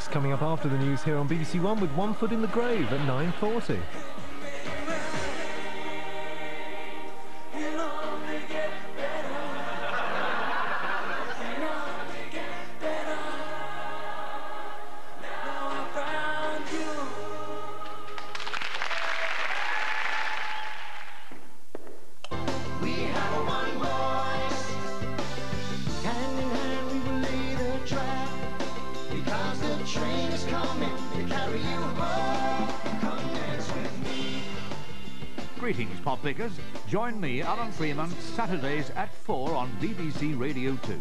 That's coming up after the news here on BBC1 with One Foot in the Grave at 9:40. Greetings, pop pickers. Join me, Alan Freeman, Saturdays at 4 on BBC Radio 2.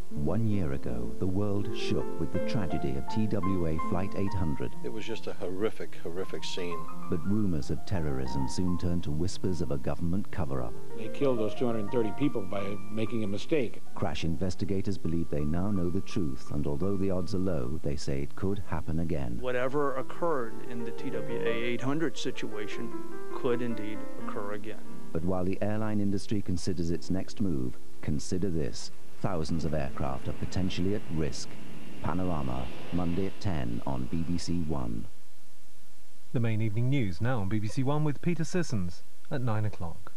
1 year ago, the world shook with the tragedy of TWA Flight 800. It was just a horrific, horrific scene. But rumours of terrorism soon turned to whispers of a government cover-up. They killed those 230 people by making a mistake. Crash investigators believe they now know the truth, and although the odds are low, they say it could happen again. Whatever occurred in the TWA 800 situation could indeed occur again. But while the airline industry considers its next move, consider this. Thousands of aircraft are potentially at risk. Panorama, Monday at 10 on BBC1. The main evening news now on BBC1 with Peter Sissons at 9 o'clock.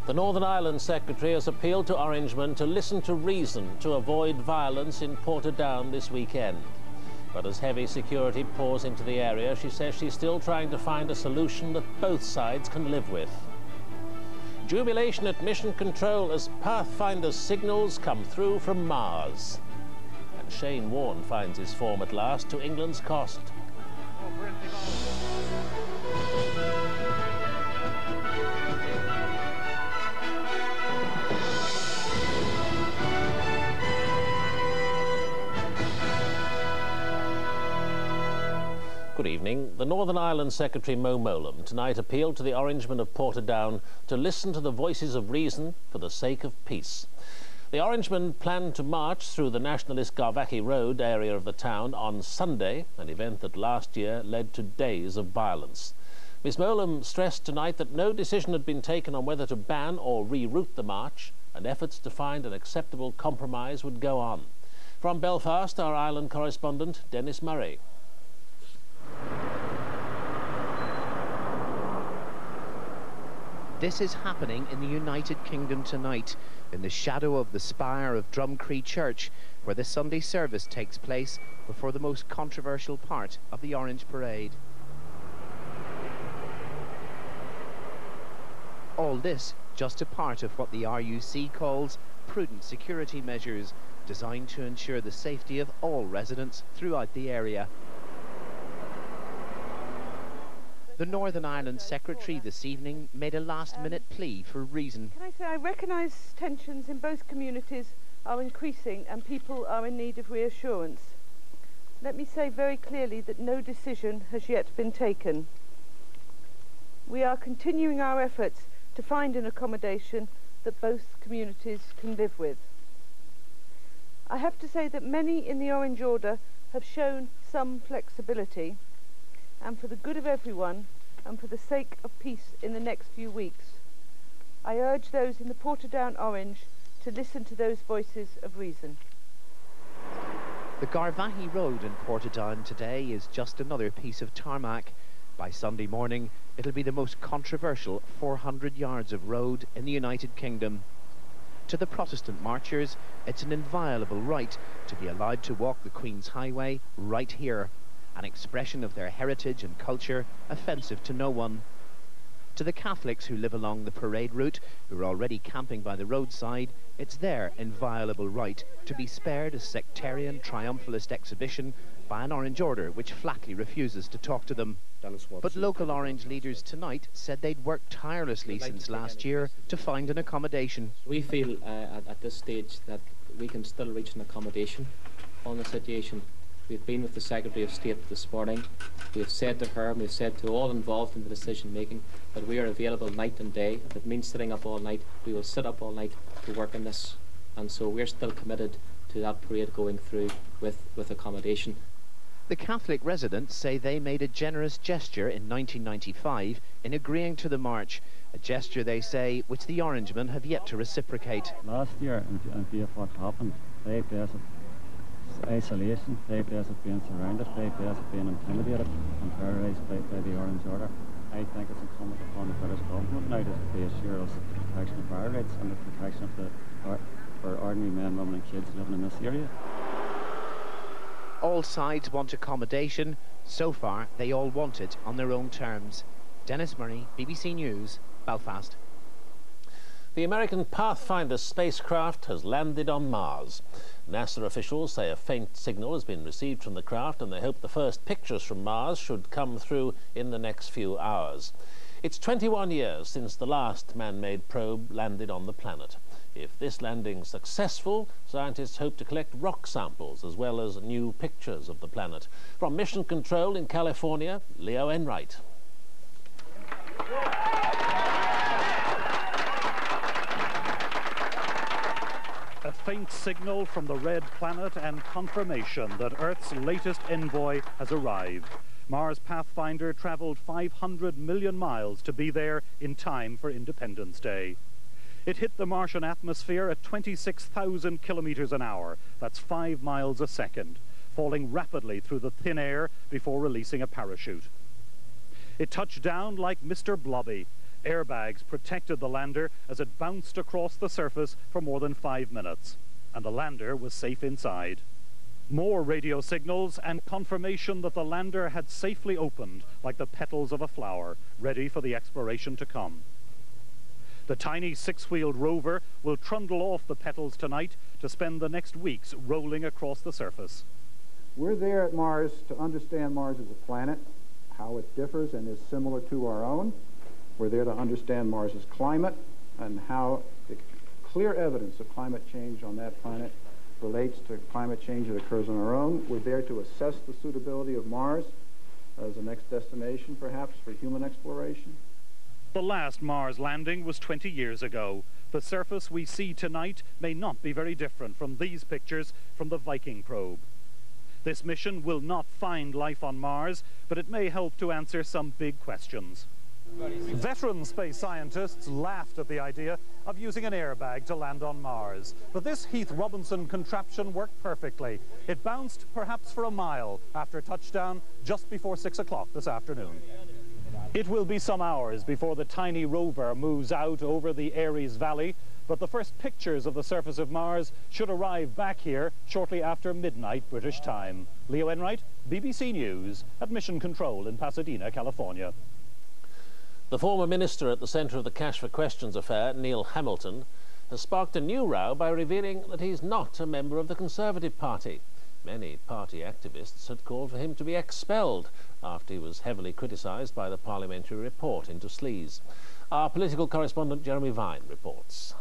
The Northern Ireland Secretary has appealed to Orangemen to listen to reason to avoid violence in Portadown this weekend. But as heavy security pours into the area, she says she's still trying to find a solution that both sides can live with. Jubilation at Mission Control as Pathfinder signals come through from Mars. And Shane Warne finds his form at last to England's cost. Good evening. The Northern Ireland Secretary Mowlam tonight appealed to the Orangemen of Portadown to listen to the voices of reason for the sake of peace. The Orangemen planned to march through the nationalist Garvaghy Road area of the town on Sunday, an event that last year led to days of violence. Ms Mowlam stressed tonight that no decision had been taken on whether to ban or reroute the march, and efforts to find an acceptable compromise would go on. From Belfast, our Ireland correspondent Dennis Murray. This is happening in the United Kingdom tonight, in the shadow of the spire of Drumcree Church, where the Sunday service takes place before the most controversial part of the Orange Parade. All this just a part of what the RUC calls prudent security measures, designed to ensure the safety of all residents throughout the area. The Northern Ireland Secretary this evening made a last-minute plea for reason. Can I say I recognise tensions in both communities are increasing and people are in need of reassurance. Let me say very clearly that no decision has yet been taken. We are continuing our efforts to find an accommodation that both communities can live with. I have to say that many in the Orange Order have shown some flexibility, and for the good of everyone and for the sake of peace in the next few weeks, I urge those in the Portadown Orange to listen to those voices of reason. The Garvaghy Road in Portadown today is just another piece of tarmac. By Sunday morning, it'll be the most controversial 400 yards of road in the United Kingdom. To the Protestant marchers, it's an inviolable right to be allowed to walk the Queen's Highway right here, an expression of their heritage and culture, offensive to no one. To the Catholics who live along the parade route, who are already camping by the roadside, it's their inviolable right to be spared a sectarian triumphalist exhibition by an Orange Order which flatly refuses to talk to them. But local Orange leaders tonight said they'd worked tirelessly since last year to find an accommodation. We feel at this stage that we can still reach an accommodation on the situation. We've been with the Secretary of State this morning. We've said to her, and we've said to all involved in the decision making, that we are available night and day. If it means sitting up all night, we will sit up all night to work on this. And so we're still committed to that parade going through with accommodation. The Catholic residents say they made a generous gesture in 1995 in agreeing to the march, a gesture, they say, which the Orangemen have yet to reciprocate. Last year, and what happened, 5 days isolation, 5 days of being surrounded, 5 days of being intimidated and terrorised by the Orange Order. I think it's incumbent upon the British government now to assure us the protection of our rights and the protection of for ordinary men, women and kids living in this area. All sides want accommodation. So far, they all want it on their own terms. Dennis Murray, BBC News, Belfast. The American Pathfinder spacecraft has landed on Mars. NASA officials say a faint signal has been received from the craft and they hope the first pictures from Mars should come through in the next few hours. It's 21 years since the last man-made probe landed on the planet. If this landing's successful, scientists hope to collect rock samples as well as new pictures of the planet. From Mission Control in California, Leo Enright. A faint signal from the red planet and confirmation that Earth's latest envoy has arrived. Mars Pathfinder travelled 500 million miles to be there in time for Independence Day. It hit the Martian atmosphere at 26,000 kilometers an hour. That's 5 miles a second, falling rapidly through the thin air before releasing a parachute. It touched down like Mr. Blobby. Airbags protected the lander as it bounced across the surface for more than 5 minutes, and the lander was safe inside. More radio signals and confirmation that the lander had safely opened like the petals of a flower, ready for the exploration to come. The tiny 6-wheeled rover will trundle off the petals tonight to spend the next weeks rolling across the surface. We're there at Mars to understand Mars as a planet, how it differs and is similar to our own. We're there to understand Mars's climate and how the clear evidence of climate change on that planet relates to climate change that occurs on our own. We're there to assess the suitability of Mars as a next destination, perhaps, for human exploration. The last Mars landing was 20 years ago. The surface we see tonight may not be very different from these pictures from the Viking probe. This mission will not find life on Mars, but it may help to answer some big questions. Veteran space scientists laughed at the idea of using an airbag to land on Mars. But this Heath Robinson contraption worked perfectly. It bounced perhaps for a mile after touchdown just before 6 o'clock this afternoon. It will be some hours before the tiny rover moves out over the Ares Valley, but the first pictures of the surface of Mars should arrive back here shortly after midnight British time. Leo Enright, BBC News, at Mission Control in Pasadena, California. The former minister at the centre of the Cash for Questions affair, Neil Hamilton, has sparked a new row by revealing that he's not a member of the Conservative Party. Many party activists had called for him to be expelled after he was heavily criticised by the parliamentary report into sleaze. Our political correspondent Jeremy Vine reports.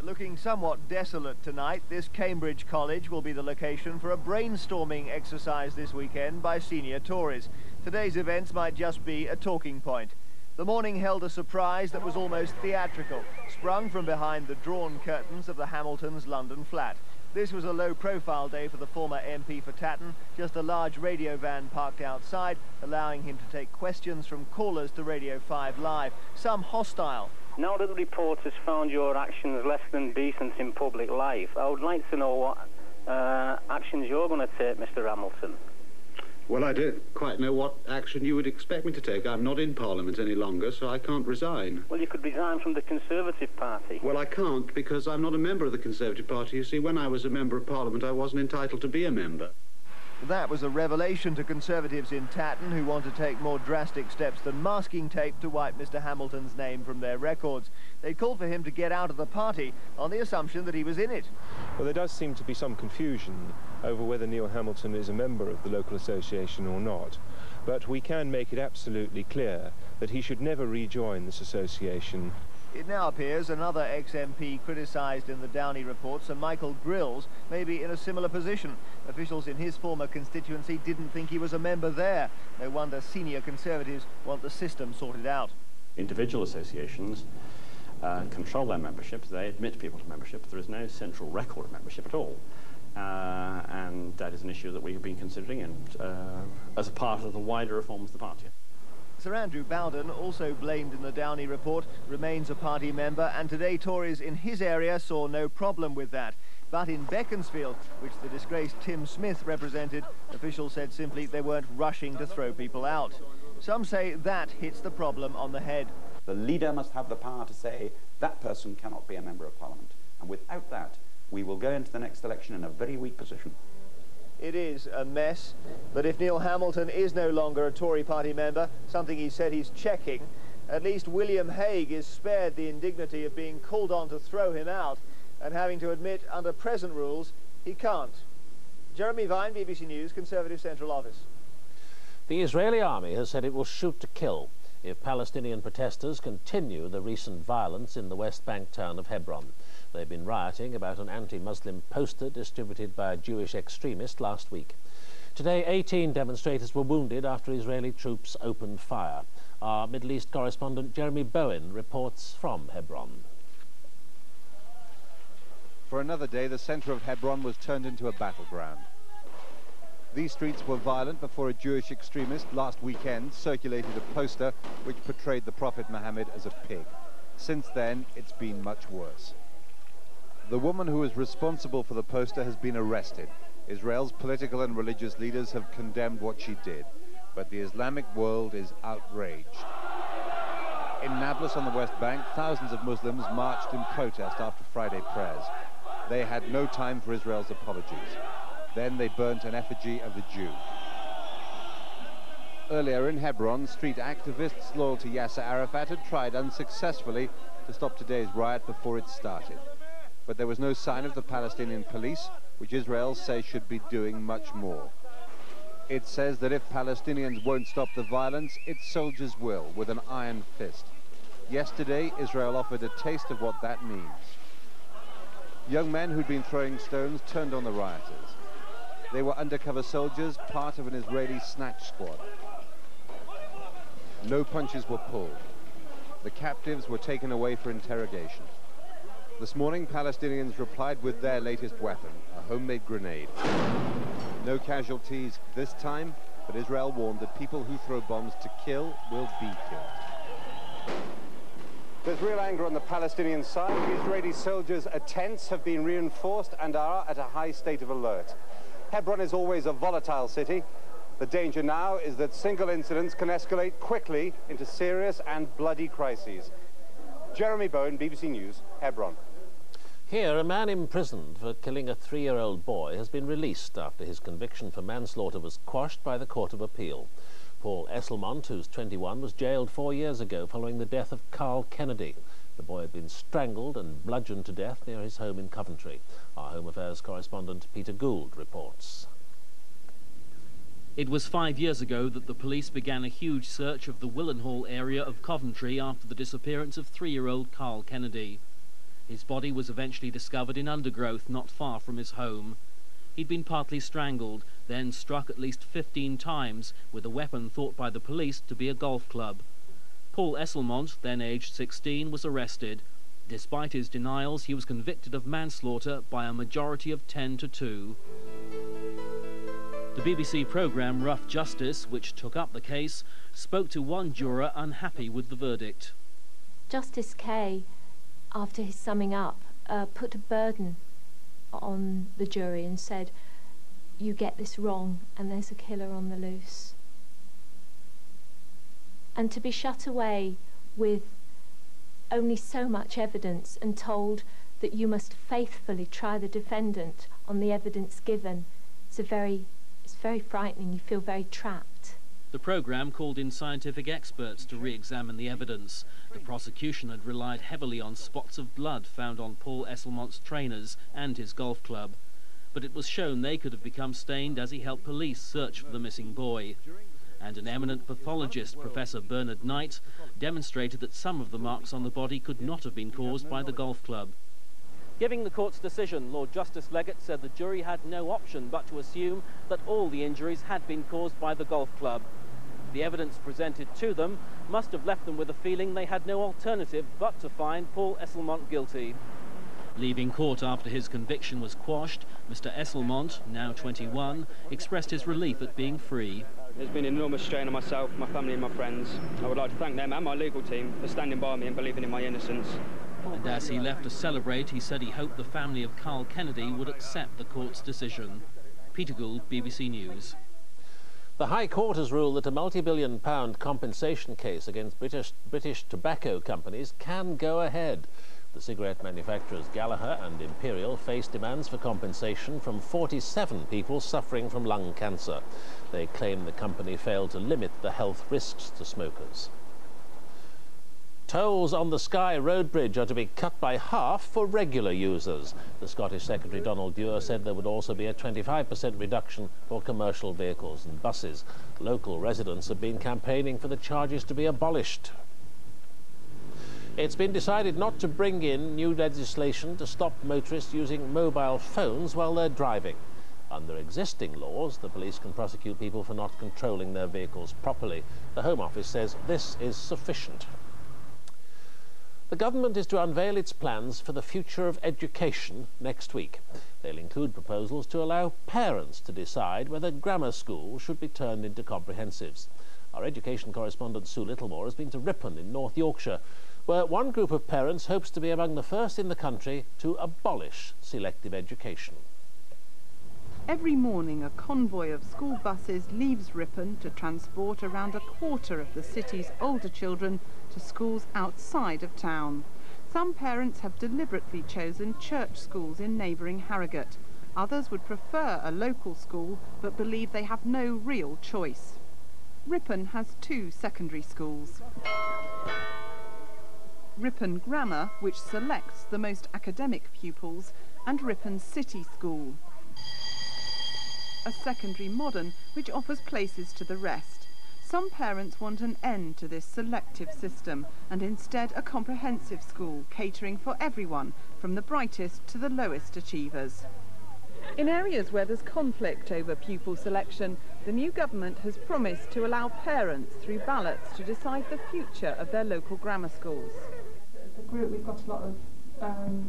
Looking somewhat desolate tonight, this Cambridge college will be the location for a brainstorming exercise this weekend by senior Tories. Today's events might just be a talking point. The morning held a surprise that was almost theatrical, sprung from behind the drawn curtains of the Hamiltons' London flat. This was a low-profile day for the former MP for Tatton, just a large radio van parked outside, allowing him to take questions from callers to Radio 5 Live, some hostile. Now that the report has found your actions less than decent in public life, I would like to know what actions you're going to take, Mr. Hamilton. Well, I don't quite know what action you would expect me to take. I'm not in Parliament any longer, so I can't resign. Well, you could resign from the Conservative Party. Well, I can't, because I'm not a member of the Conservative Party. You see, when I was a member of Parliament, I wasn't entitled to be a member. That was a revelation to Conservatives in Tatton, who want to take more drastic steps than masking tape to wipe Mr. Hamilton's name from their records. They called for him to get out of the party on the assumption that he was in it. Well, there does seem to be some confusion over whether Neil Hamilton is a member of the local association or not. But we can make it absolutely clear that he should never rejoin this association. It now appears another ex-MP criticised in the Downey report, Sir Michael Grills, may be in a similar position. Officials in his former constituency didn't think he was a member there. No wonder senior Conservatives want the system sorted out. Individual associations control their membership. They admit people to membership. There is no central record of membership at all. And that is an issue that we have been considering as a part of the wider reform of the party. Sir Andrew Bowden, also blamed in the Downey report, remains a party member, and today Tories in his area saw no problem with that. But in Beaconsfield, which the disgraced Tim Smith represented, officials said simply they weren't rushing to throw people out. Some say that hits the problem on the head. The leader must have the power to say that person cannot be a member of Parliament. And without that, we will go into the next election in a very weak position. It is a mess, but if Neil Hamilton is no longer a Tory Party member, something he said he's checking, at least William Hague is spared the indignity of being called on to throw him out and having to admit under present rules he can't. Jeremy Vine, BBC News, Conservative Central Office. The Israeli army has said it will shoot to kill if Palestinian protesters continue the recent violence in the West Bank town of Hebron. They've been rioting about an anti-Muslim poster distributed by a Jewish extremist last week. Today, 18 demonstrators were wounded after Israeli troops opened fire. Our Middle East correspondent Jeremy Bowen reports from Hebron. For another day, the centre of Hebron was turned into a battleground. These streets were violent before a Jewish extremist last weekend circulated a poster which portrayed the Prophet Muhammad as a pig. Since then, it's been much worse. The woman who is responsible for the poster has been arrested. Israel's political and religious leaders have condemned what she did, but the Islamic world is outraged. In Nablus on the West Bank, thousands of Muslims marched in protest after Friday prayers. They had no time for Israel's apologies. Then they burnt an effigy of the Jew. Earlier in Hebron, street activists loyal to Yasser Arafat had tried unsuccessfully to stop today's riot before it started. But there was no sign of the Palestinian police, which Israel says should be doing much more. It says that if Palestinians won't stop the violence, its soldiers will, with an iron fist. Yesterday, Israel offered a taste of what that means. Young men who'd been throwing stones turned on the rioters. They were undercover soldiers, part of an Israeli snatch squad. No punches were pulled. The captives were taken away for interrogation. This morning, Palestinians replied with their latest weapon, a homemade grenade. No casualties this time, but Israel warned that people who throw bombs to kill will be killed. There's real anger on the Palestinian side. The Israeli soldiers' tents have been reinforced and are at a high state of alert. Hebron is always a volatile city. The danger now is that single incidents can escalate quickly into serious and bloody crises. Jeremy Bowen, BBC News, Hebron. Here, a man imprisoned for killing a 3-year-old boy has been released after his conviction for manslaughter was quashed by the Court of Appeal. Paul Esselmont, who's 21, was jailed 4 years ago following the death of Carl Kennedy. The boy had been strangled and bludgeoned to death near his home in Coventry. Our Home Affairs correspondent Peter Gould reports. It was 5 years ago that the police began a huge search of the Willenhall area of Coventry after the disappearance of 3-year-old Carl Kennedy. His body was eventually discovered in undergrowth not far from his home. He'd been partly strangled, then struck at least 15 times with a weapon thought by the police to be a golf club. Paul Esselmont, then aged 16, was arrested. Despite his denials, he was convicted of manslaughter by a majority of 10-2. The BBC programme Rough Justice, which took up the case, spoke to one juror unhappy with the verdict. Justice Kay, after his summing up, put a burden on the jury and said, "You get this wrong and there's a killer on the loose." And to be shut away with only so much evidence and told that you must faithfully try the defendant on the evidence given, it's very frightening. You feel very trapped. The programme called in scientific experts to re-examine the evidence. The prosecution had relied heavily on spots of blood found on Paul Esselmont's trainers and his golf club. But it was shown they could have become stained as he helped police search for the missing boy. And an eminent pathologist, Professor Bernard Knight, demonstrated that some of the marks on the body could not have been caused by the golf club. Giving the court's decision, Lord Justice Leggett said the jury had no option but to assume that all the injuries had been caused by the golf club. The evidence presented to them must have left them with a feeling they had no alternative but to find Paul Esselmont guilty. Leaving court after his conviction was quashed, Mr. Esselmont, now 21, expressed his relief at being free. There's been an enormous strain on myself, my family and my friends. I would like to thank them and my legal team for standing by me and believing in my innocence. And as he left to celebrate, he said he hoped the family of Carl Kennedy would accept the court's decision. Peter Gould, BBC News. The High Court has ruled that a multi-billion-pound compensation case against British tobacco companies can go ahead. The cigarette manufacturers Gallagher and Imperial face demands for compensation from 47 people suffering from lung cancer. They claim the company failed to limit the health risks to smokers. Tolls on the Skye Road Bridge are to be cut by half for regular users. The Scottish Secretary Donald Dewar said there would also be a 25% reduction for commercial vehicles and buses. Local residents have been campaigning for the charges to be abolished. It's been decided not to bring in new legislation to stop motorists using mobile phones while they're driving. Under existing laws, the police can prosecute people for not controlling their vehicles properly. The Home Office says this is sufficient. The government is to unveil its plans for the future of education next week. They'll include proposals to allow parents to decide whether grammar schools should be turned into comprehensives. Our education correspondent Sue Littlemore has been to Ripon in North Yorkshire, where one group of parents hopes to be among the first in the country to abolish selective education. Every morning, a convoy of school buses leaves Ripon to transport around a quarter of the city's older children to schools outside of town. Some parents have deliberately chosen church schools in neighbouring Harrogate. Others would prefer a local school but believe they have no real choice. Ripon has 2 secondary schools. Ripon Grammar, which selects the most academic pupils, and Ripon City School, a secondary modern which offers places to the rest. Some parents want an end to this selective system and instead a comprehensive school catering for everyone, from the brightest to the lowest achievers. In areas where there's conflict over pupil selection, the new government has promised to allow parents through ballots to decide the future of their local grammar schools. The group, we've got a lot of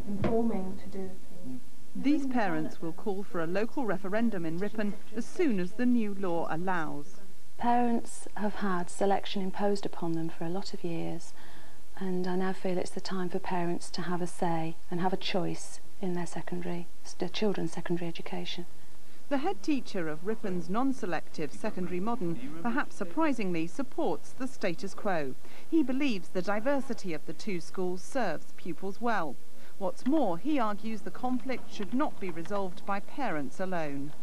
informing to do. These parents will call for a local referendum in Ripon as soon as the new law allows. Parents have had selection imposed upon them for a lot of years, and I now feel it's the time for parents to have a say and have a choice in their children's secondary education. The head teacher of Ripon's non-selective secondary modern, perhaps surprisingly, supports the status quo. He believes the diversity of the 2 schools serves pupils well. What's more, he argues the conflict should not be resolved by parents alone.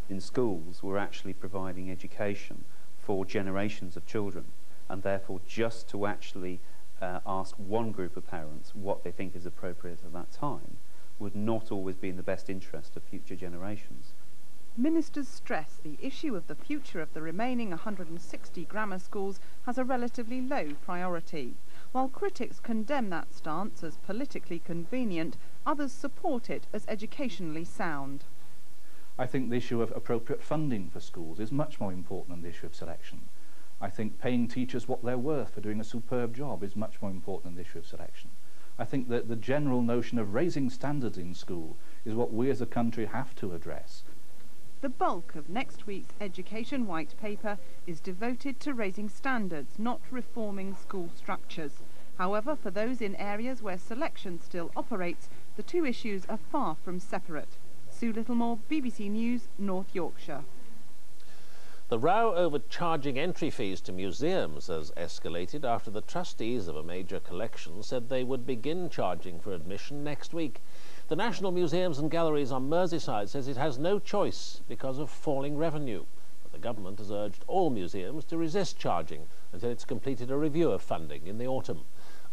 In schools, we're actually providing education for generations of children, and therefore just to actually ask one group of parents what they think is appropriate at that time would not always be in the best interest of future generations. Ministers stress the issue of the future of the remaining 160 grammar schools has a relatively low priority. While critics condemn that stance as politically convenient, others support it as educationally sound. I think the issue of appropriate funding for schools is much more important than the issue of selection. I think paying teachers what they're worth for doing a superb job is much more important than the issue of selection. I think that the general notion of raising standards in school is what we as a country have to address. The bulk of next week's Education White Paper is devoted to raising standards, not reforming school structures. However, for those in areas where selection still operates, the 2 issues are far from separate. Sue Littlemore, BBC News, North Yorkshire. The row over charging entry fees to museums has escalated after the trustees of a major collection said they would begin charging for admission next week. The National Museums and Galleries on Merseyside says it has no choice because of falling revenue. But the government has urged all museums to resist charging until it's completed a review of funding in the autumn.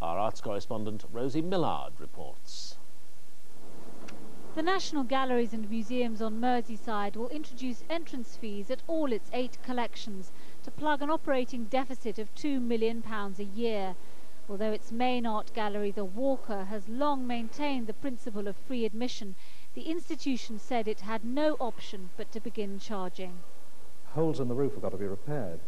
Our arts correspondent Rosie Millard reports. The National Galleries and Museums on Merseyside will introduce entrance fees at all its 8 collections to plug an operating deficit of £2 million a year. Although its main art gallery, the Walker, has long maintained the principle of free admission, the institution said it had no option but to begin charging. Holes in the roof have got to be repaired,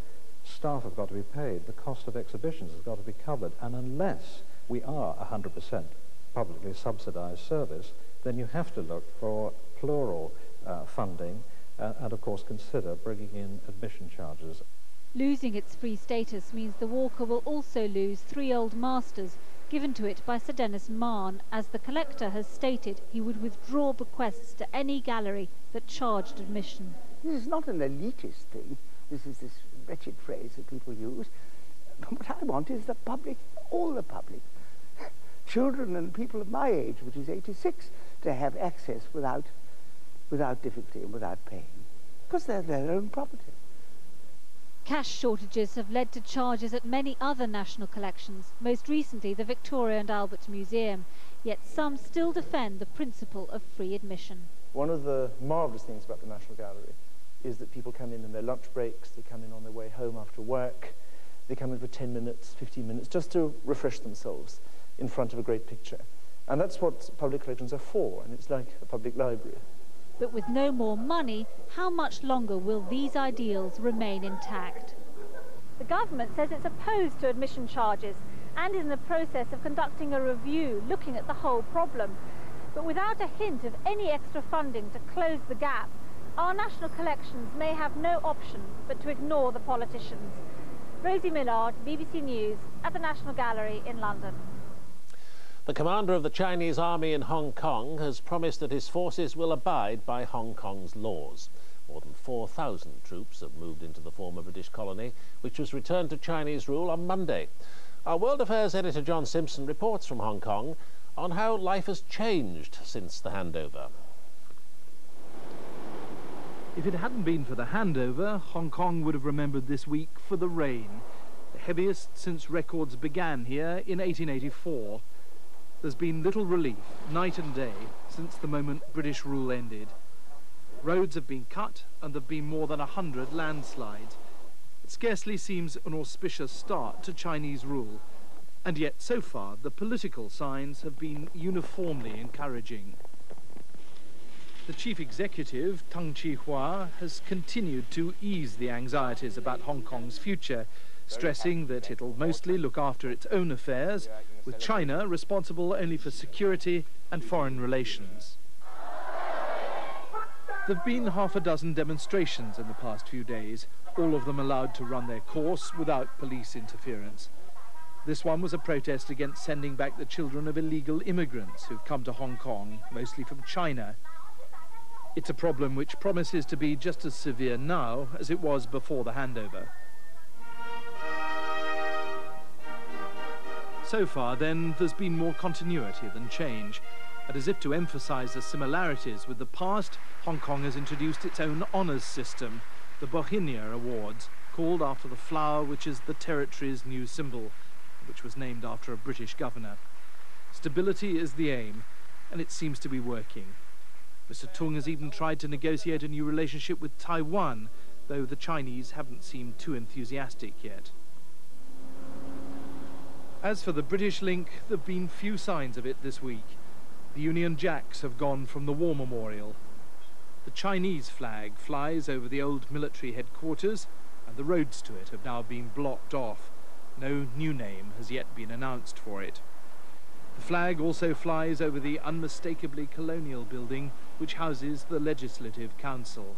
staff have got to be paid, the cost of exhibitions has got to be covered, and unless we are 100% publicly subsidised service, then you have to look for plural funding and of course consider bringing in admission charges. Losing its free status means the Walker will also lose 3 old masters given to it by Sir Dennis Mahon, as the collector has stated he would withdraw bequests to any gallery that charged admission. This is not an elitist thing. This is this wretched phrase that people use. What I want is the public, all the public, children and people of my age, which is 86, to have access without difficulty and without pain, because they're their own property. Cash shortages have led to charges at many other national collections, most recently the Victoria and Albert Museum, yet some still defend the principle of free admission. One of the marvellous things about the National Gallery is that people come in their lunch breaks, they come in on their way home after work, they come in for 10 minutes, 15 minutes, just to refresh themselves in front of a great picture. And that's what public collections are for, and it's like a public library. But with no more money, how much longer will these ideals remain intact? The government says it's opposed to admission charges and is in the process of conducting a review looking at the whole problem. But without a hint of any extra funding to close the gap, our national collections may have no option but to ignore the politicians. Rosie Millard, BBC News, at the National Gallery in London. The commander of the Chinese army in Hong Kong has promised that his forces will abide by Hong Kong's laws. More than 4,000 troops have moved into the former British colony, which was returned to Chinese rule on Monday. Our World Affairs editor John Simpson reports from Hong Kong on how life has changed since the handover. If it hadn't been for the handover, Hong Kong would have remembered this week for the rain, the heaviest since records began here in 1884. There's been little relief, night and day, since the moment British rule ended. Roads have been cut and there have been more than 100 landslides. It scarcely seems an auspicious start to Chinese rule, and yet so far the political signs have been uniformly encouraging. The chief executive, Tung Chee-hwa, has continued to ease the anxieties about Hong Kong's future, stressing that it'll mostly look after its own affairs, with China responsible only for security and foreign relations. There have been half a dozen demonstrations in the past few days, all of them allowed to run their course without police interference. This one was a protest against sending back the children of illegal immigrants who've come to Hong Kong, mostly from China. It's a problem which promises to be just as severe now as it was before the handover. So far, then, there's been more continuity than change. And as if to emphasize the similarities with the past, Hong Kong has introduced its own honours system, the Bauhinia Awards, called after the flower which is the territory's new symbol, which was named after a British governor. Stability is the aim, and it seems to be working. Mr. Tung has even tried to negotiate a new relationship with Taiwan, though the Chinese haven't seemed too enthusiastic yet. As for the British link, there have been few signs of it this week. The Union Jacks have gone from the War Memorial. The Chinese flag flies over the old military headquarters, and the roads to it have now been blocked off. No new name has yet been announced for it. The flag also flies over the unmistakably colonial building which houses the Legislative Council,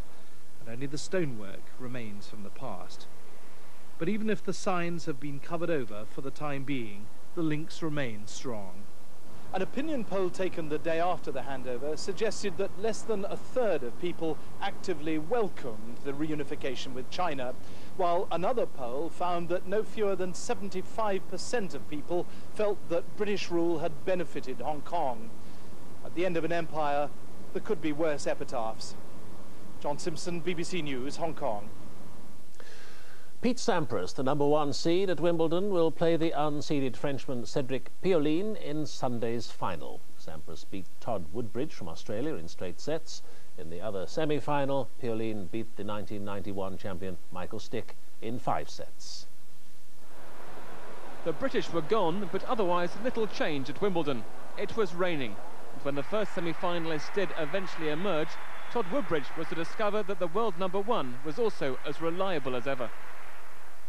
and only the stonework remains from the past. But even if the signs have been covered over for the time being, the links remain strong. An opinion poll taken the day after the handover suggested that less than a third of people actively welcomed the reunification with China, while another poll found that no fewer than 75% of people felt that British rule had benefited Hong Kong. At the end of an empire, there could be worse epitaphs. John Simpson, BBC News, Hong Kong. Pete Sampras, the #1 seed at Wimbledon, will play the unseeded Frenchman Cédric Pioline in Sunday's final. Sampras beat Todd Woodbridge from Australia in straight sets. In the other semi-final, Pioline beat the 1991 champion Michael Stick in 5 sets. The British were gone, but otherwise little change at Wimbledon. It was raining, and when the first semi-finalists did eventually emerge, Todd Woodbridge was to discover that the world #1 was also as reliable as ever.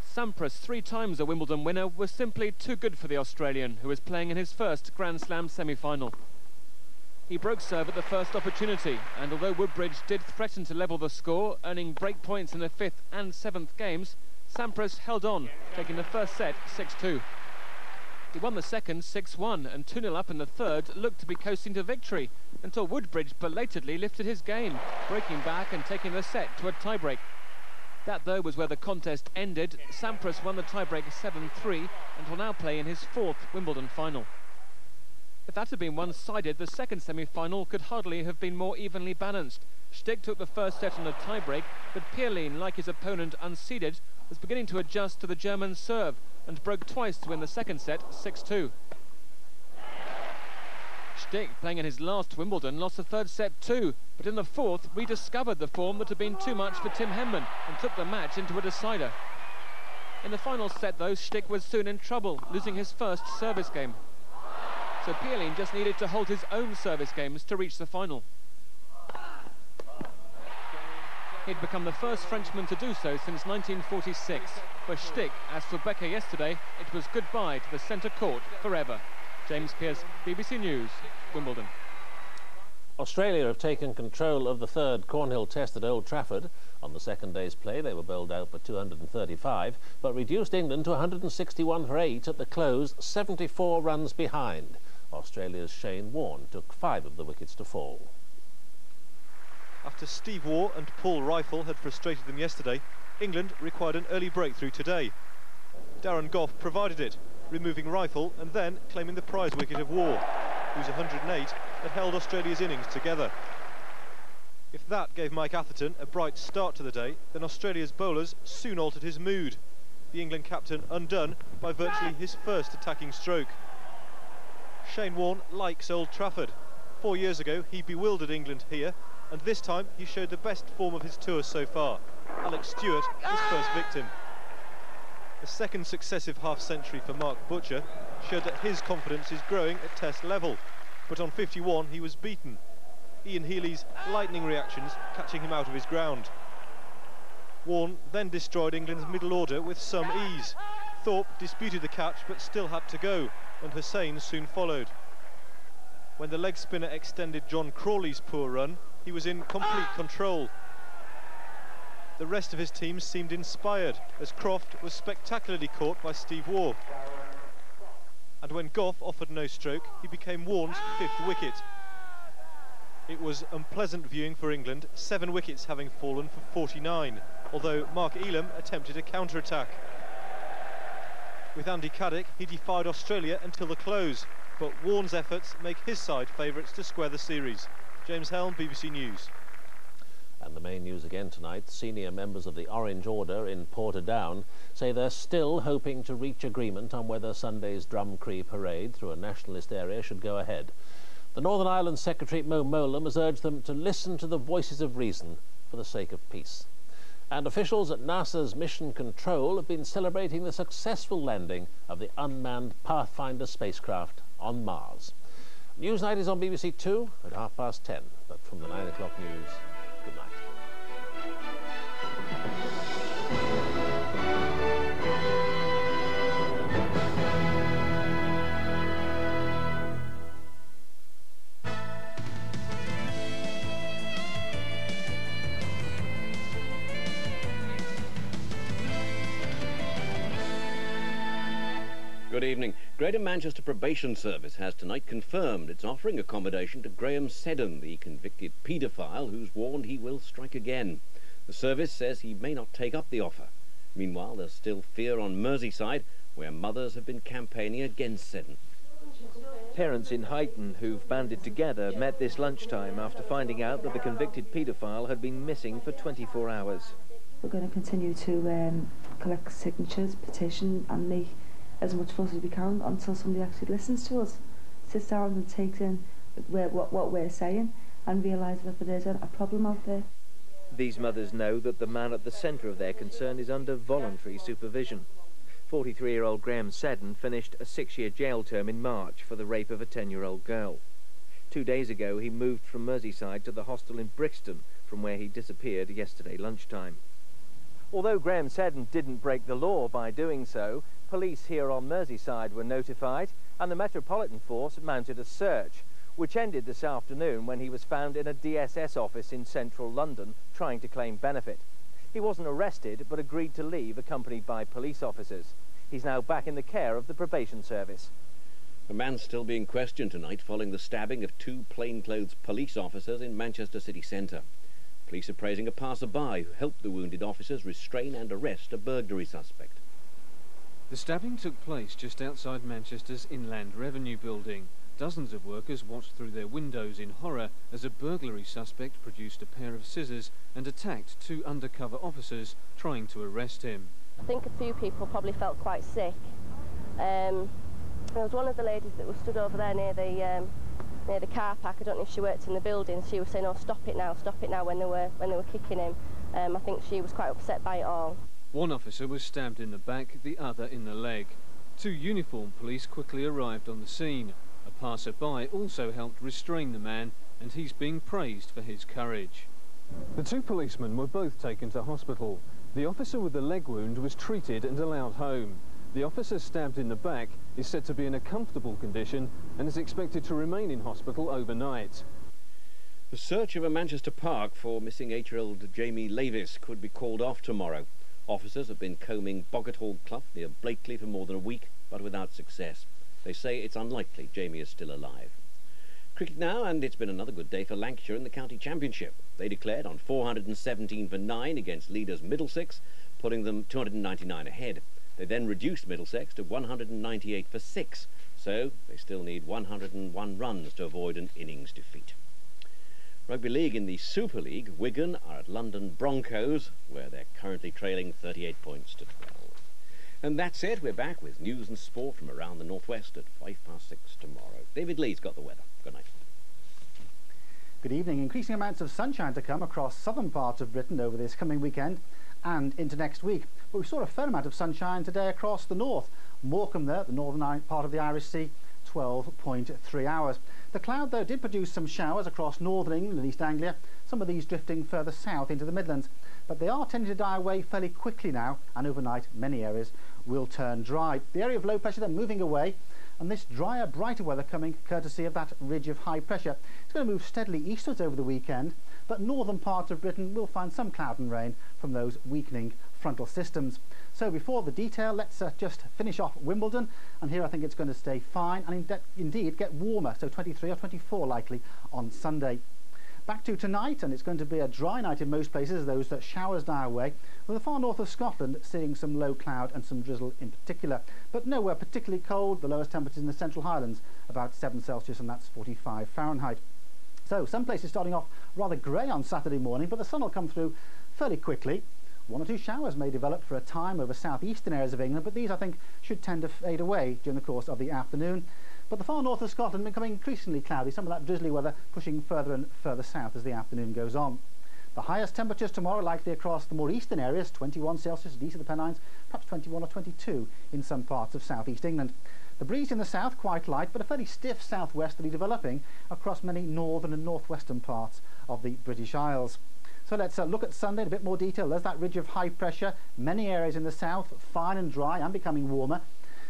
Sampras, 3 times a Wimbledon winner, was simply too good for the Australian, who was playing in his first Grand Slam semi-final. He broke serve at the first opportunity, and although Woodbridge did threaten to level the score, earning break points in the 5th and 7th games, Sampras held on, taking the first set 6-2. He won the second 6-1 and 2-0 up in the third looked to be coasting to victory until Woodbridge belatedly lifted his game, breaking back and taking the set to a tiebreak. That, though, was where the contest ended. Sampras won the tiebreak 7-3 and will now play in his fourth Wimbledon final. If that had been one-sided, the second semi-final could hardly have been more evenly balanced. Stich took the first set on a tiebreak, but Pierlin, like his opponent unseeded, was beginning to adjust to the German serve and broke twice to win the second set 6-2. Stich, playing in his last Wimbledon, lost the third set too, but in the fourth rediscovered the form that had been too much for Tim Henman and took the match into a decider. In the final set, though, Stich was soon in trouble, losing his first service game. So Pierlin just needed to hold his own service games to reach the final. He'd become the first Frenchman to do so since 1946. For Stich, as for Becker yesterday, it was goodbye to the centre court forever. James Pearce, BBC News, Wimbledon. Australia have taken control of the third Cornhill Test at Old Trafford. On the second day's play, they were bowled out for 235, but reduced England to 161 for 8 at the close, 74 runs behind. Australia's Shane Warne took 5 of the wickets to fall. After Steve Waugh and Paul Rifle had frustrated them yesterday, England required an early breakthrough today. Darren Gough provided it, removing Rifle and then claiming the prize wicket of Waugh, whose 108 had held Australia's innings together. If that gave Mike Atherton a bright start to the day, then Australia's bowlers soon altered his mood. The England captain undone by virtually his first attacking stroke. Shane Warne likes Old Trafford. 4 years ago he bewildered England here, and this time he showed the best form of his tour so far. Alex Stewart, his first victim. The second successive half-century for Mark Butcher showed that his confidence is growing at Test level, but on 51 he was beaten. Ian Healy's lightning reactions catching him out of his ground. Warne then destroyed England's middle order with some ease. Thorpe disputed the catch but still had to go, and Hussain soon followed. When the leg spinner extended John Crawley's poor run, he was in complete control. The rest of his team seemed inspired, as Croft was spectacularly caught by Steve Waugh. And when Gough offered no stroke, he became Warne's 5th wicket. It was unpleasant viewing for England, 7 wickets having fallen for 49, although Mark Elam attempted a counter-attack. With Andy Caddick, he defied Australia until the close, but Warne's efforts make his side favourites to square the series. James Helm, BBC News. And the main news again tonight, senior members of the Orange Order in Portadown say they're still hoping to reach agreement on whether Sunday's Drumcree parade through a nationalist area should go ahead. The Northern Ireland Secretary Mowlam has urged them to listen to the voices of reason for the sake of peace. And officials at NASA's Mission Control have been celebrating the successful landing of the unmanned Pathfinder spacecraft on Mars. Newsnight is on BBC 2 at 10:30, but from the 9 o'clock news, good night. Good evening. Greater Manchester Probation Service has tonight confirmed it's offering accommodation to Graham Seddon, the convicted paedophile who's warned he will strike again. The service says he may not take up the offer. Meanwhile, there's still fear on Merseyside, where mothers have been campaigning against Seddon. Parents in Huyton who've banded together met this lunchtime after finding out that the convicted paedophile had been missing for 24 hours. We're going to continue to collect signatures, petition and make as much fuss as we can until somebody actually listens to us, sits down and takes in what we're saying and realises that there is a problem out there. These mothers know that the man at the centre of their concern is under voluntary supervision. 43-year-old Graham Seddon finished a 6-year jail term in March for the rape of a 10-year-old girl. 2 days ago he moved from Merseyside to the hostel in Brixton, from where he disappeared yesterday lunchtime. Although Graham Seddon didn't break the law by doing so, police here on Merseyside were notified and the Metropolitan Force mounted a search, which ended this afternoon when he was found in a DSS office in central London trying to claim benefit. He wasn't arrested but agreed to leave accompanied by police officers. He's now back in the care of the probation service. A man still being questioned tonight following the stabbing of 2 plainclothes police officers in Manchester city centre. Police are praising a passer-by who helped the wounded officers restrain and arrest a burglary suspect. The stabbing took place just outside Manchester's Inland Revenue building. Dozens of workers watched through their windows in horror as a burglary suspect produced a pair of scissors and attacked 2 undercover officers trying to arrest him. I think a few people probably felt quite sick. There was one of the ladies that was stood over there near the car park. I don't know if she worked in the building. She was saying, "Oh, stop it now," when they were kicking him. I think she was quite upset by it all. One officer was stabbed in the back, the other in the leg. 2 uniformed police quickly arrived on the scene. A passer-by also helped restrain the man, and he's being praised for his courage. The 2 policemen were both taken to hospital. The officer with the leg wound was treated and allowed home. The officer stabbed in the back is said to be in a comfortable condition and is expected to remain in hospital overnight. The search of a Manchester park for missing 8-year-old Jamie Lavis could be called off tomorrow. Officers have been combing Boggart Clough near Blakely for more than a week, but without success. They say it's unlikely Jamie is still alive. Cricket now, and it's been another good day for Lancashire in the county championship. They declared on 417 for 9 against leaders Middlesex, putting them 299 ahead. They then reduced Middlesex to 198 for 6, so they still need 101 runs to avoid an innings defeat. Rugby League in the Super League, Wigan are at London Broncos, where they're currently trailing 38 points to 12. And that's it. We're back with news and sport from around the northwest at 6:05 tomorrow. David Lee's got the weather. Good night. Good evening. Increasing amounts of sunshine to come across southern parts of Britain over this coming weekend and into next week. But we saw a fair amount of sunshine today across the north. Morecambe there, the northern part of the Irish Sea, 12.3 hours. The cloud, though, did produce some showers across northern England and East Anglia, some of these drifting further south into the Midlands. But they are tending to die away fairly quickly now, and overnight many areas will turn dry. The area of low pressure then moving away, and this drier, brighter weather coming courtesy of that ridge of high pressure. It's going to move steadily eastwards over the weekend, but northern parts of Britain will find some cloud and rain from those weakening frontal systems. So before the detail, let's just finish off Wimbledon, and here I think it's going to stay fine and indeed get warmer, so 23 or 24 likely on Sunday. Back to tonight, and it's going to be a dry night in most places, those that showers die away, with the far north of Scotland seeing some low cloud and some drizzle in particular, but nowhere particularly cold. The lowest temperatures in the Central Highlands about 7 Celsius, and that's 45 Fahrenheit. So some places starting off rather grey on Saturday morning, but the sun will come through fairly quickly. 1 or 2 showers may develop for a time over southeastern areas of England, but these I think should tend to fade away during the course of the afternoon. But the far north of Scotland becoming increasingly cloudy, some of that drizzly weather pushing further and further south as the afternoon goes on. The highest temperatures tomorrow likely across the more eastern areas, 21 Celsius east of the Pennines, perhaps 21 or 22 in some parts of southeast England. The breeze in the south quite light, but a fairly stiff southwesterly developing across many northern and northwestern parts of the British Isles. So let's look at Sunday in a bit more detail. There's that ridge of high pressure, many areas in the south fine and dry and becoming warmer.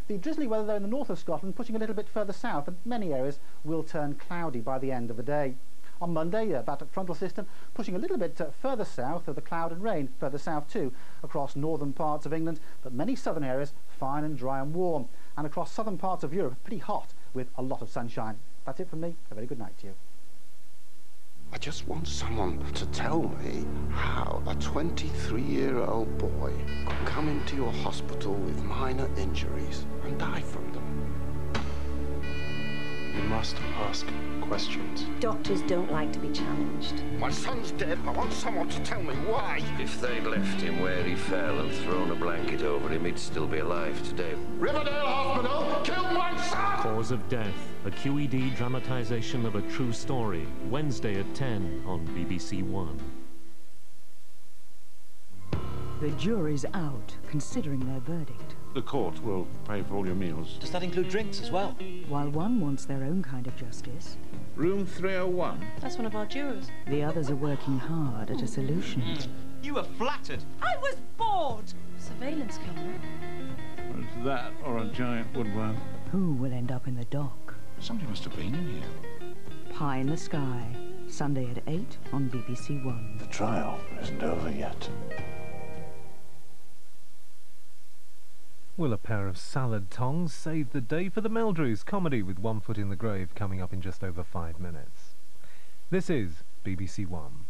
The drizzly weather though in the north of Scotland pushing a little bit further south, and many areas will turn cloudy by the end of the day. On Monday, that frontal system pushing a little bit further south, of the cloud and rain further south too across northern parts of England, but many southern areas fine and dry and warm, and across southern parts of Europe pretty hot with a lot of sunshine. That's it from me. A very good night to you. I just want someone to tell me how a 23-year-old boy could come into your hospital with minor injuries and die from them. You must ask questions. Doctors don't like to be challenged. My son's dead. I want someone to tell me why. If they'd left him where he fell and thrown a blanket over him, he'd still be alive today. Riverdale Hospital killed my son! Cause of Death, a QED dramatisation of a true story. Wednesday at 10 on BBC1. The jury's out, considering their verdict. The court will pay for all your meals. Does that include drinks as well? While one wants their own kind of justice. Room 301. That's one of our jurors. The others are working hard at a solution. You were flattered. I was bored! Surveillance camera. It's that or a giant woodworm. Who will end up in the dock? Somebody must have been in here. Pie in the Sky, Sunday at 8 on BBC1. The trial isn't over yet. Will a pair of salad tongs save the day for the Meldrews comedy with One Foot in the Grave coming up in just over 5 minutes? This is BBC One.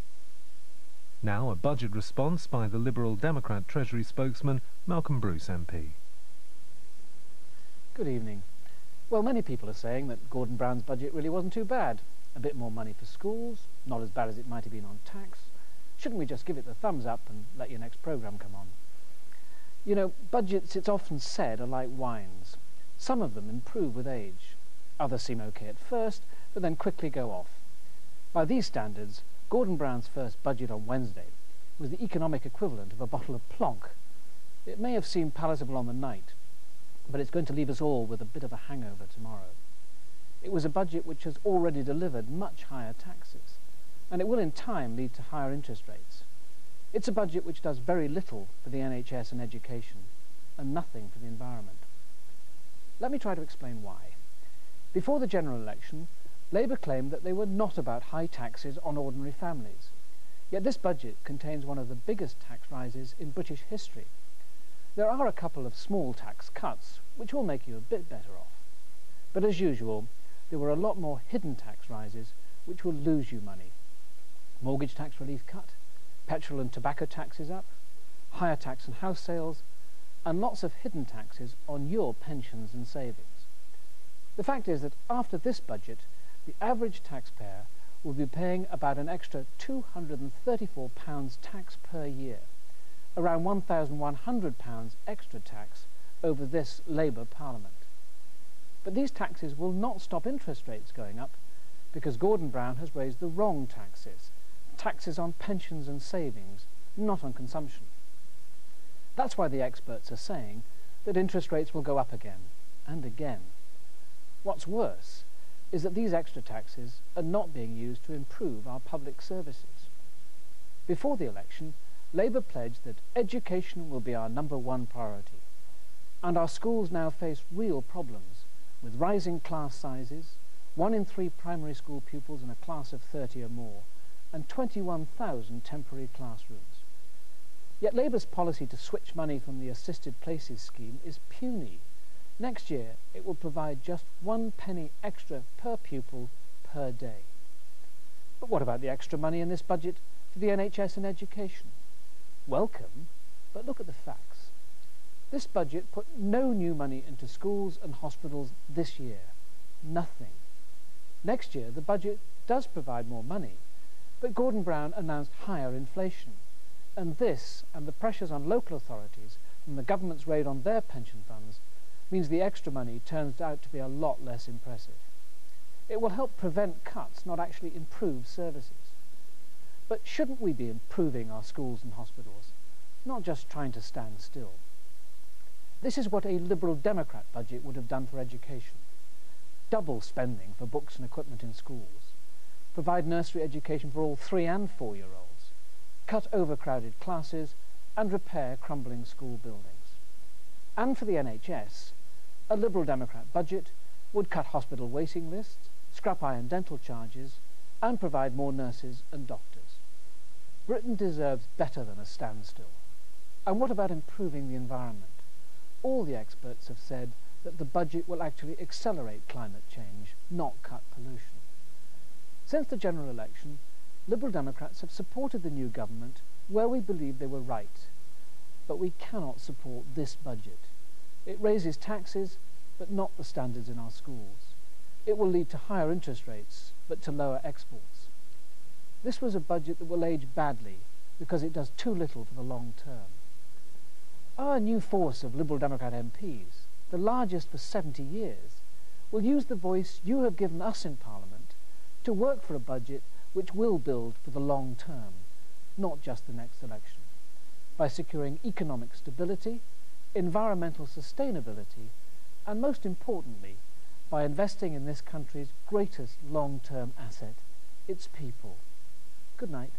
Now a budget response by the Liberal Democrat Treasury spokesman Mowlam MP. Good evening. Well, many people are saying that Gordon Brown's budget really wasn't too bad. A bit more money for schools, not as bad as it might have been on tax. Shouldn't we just give it the thumbs up and let your next programme come on? You know, budgets, it's often said, are like wines. Some of them improve with age. Others seem okay at first, but then quickly go off. By these standards, Gordon Brown's first budget on Wednesday was the economic equivalent of a bottle of plonk. It may have seemed palatable on the night, but it's going to leave us all with a bit of a hangover tomorrow. It was a budget which has already delivered much higher taxes, and it will in time lead to higher interest rates. It's a budget which does very little for the NHS and education, and nothing for the environment. Let me try to explain why. Before the general election, Labour claimed that they were not about high taxes on ordinary families. Yet this budget contains one of the biggest tax rises in British history. There are a couple of small tax cuts, which will make you a bit better off. But as usual, there were a lot more hidden tax rises, which will lose you money. Mortgage tax relief cut, petrol and tobacco taxes up, higher tax on house sales, and lots of hidden taxes on your pensions and savings. The fact is that after this budget, the average taxpayer will be paying about an extra £234 tax per year, around £1,100 extra tax over this Labour Parliament. But these taxes will not stop interest rates going up, because Gordon Brown has raised the wrong taxes on pensions and savings, not on consumption. That's why the experts are saying that interest rates will go up again and again. What's worse is that these extra taxes are not being used to improve our public services. Before the election, Labour pledged that education will be our #1 priority, and our schools now face real problems with rising class sizes, 1 in 3 primary school pupils in a class of 30 or more, and 21,000 temporary classrooms. Yet Labour's policy to switch money from the assisted places scheme is puny. Next year, it will provide just 1 penny extra per pupil per day. But what about the extra money in this budget for the NHS and education? Welcome, but look at the facts. This budget put no new money into schools and hospitals this year. Nothing. Next year, the budget does provide more money, but Gordon Brown announced higher inflation, and this and the pressures on local authorities from the government's raid on their pension funds means the extra money turns out to be a lot less impressive. It will help prevent cuts, not actually improve services. But shouldn't we be improving our schools and hospitals, not just trying to stand still? This is what a Liberal Democrat budget would have done for education. Double spending for books and equipment in schools, provide nursery education for all 3- and 4-year-olds, cut overcrowded classes, and repair crumbling school buildings. And for the NHS, a Liberal Democrat budget would cut hospital waiting lists, scrap eye and dental charges, and provide more nurses and doctors. Britain deserves better than a standstill. And what about improving the environment? All the experts have said that the budget will actually accelerate climate change, not cut pollution. Since the general election, Liberal Democrats have supported the new government where we believe they were right. But we cannot support this budget. It raises taxes, but not the standards in our schools. It will lead to higher interest rates, but to lower exports. This was a budget that will age badly because it does too little for the long term. Our new force of Liberal Democrat MPs, the largest for 70 years, will use the voice you have given us in Parliament to work for a budget which will build for the long term, not just the next election, by securing economic stability, environmental sustainability, and most importantly, by investing in this country's greatest long-term asset, its people. Good night.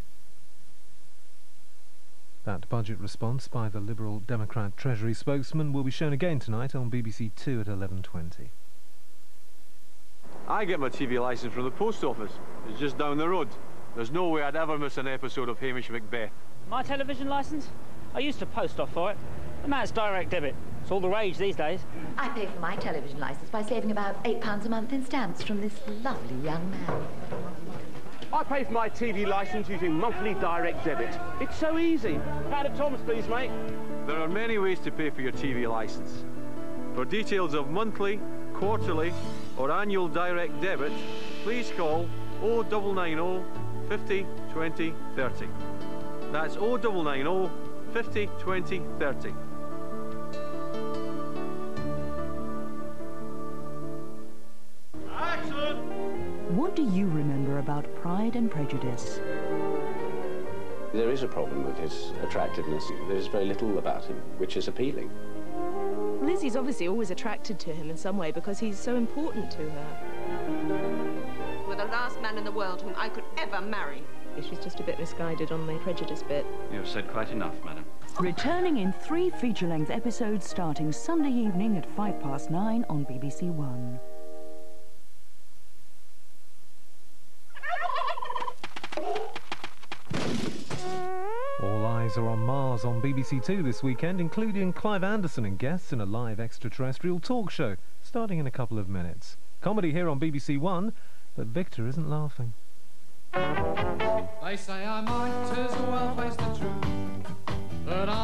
That budget response by the Liberal Democrat Treasury spokesman will be shown again tonight on BBC2 at 11:20. I get my TV licence from the post office. It's just down the road. There's no way I'd ever miss an episode of Hamish Macbeth. My television licence? I used to post off for it, and that's direct debit. It's all the rage these days. I pay for my television licence by saving about £8 a month in stamps from this lovely young man. I pay for my TV licence using monthly direct debit. It's so easy. Pound of Tom's, please, mate. There are many ways to pay for your TV licence. For details of monthly, quarterly or annual direct debit, please call 0990 50 20 30. That's 0990 50 20 30. What do you remember about Pride and Prejudice? There is a problem with his attractiveness. There's very little about him which is appealing. Lizzie's obviously always attracted to him in some way because he's so important to her. You're the last man in the world whom I could ever marry. She's just a bit misguided on the prejudice bit. You have said quite enough, madam. Returning in 3 feature-length episodes starting Sunday evening at 9:05 on BBC1. All eyes are on Mars on BBC2 this weekend, including Clive Anderson and guests in a live extraterrestrial talk show, starting in a couple of minutes. Comedy here on BBC1, but Victor isn't laughing. They say I might as well face the truth, but I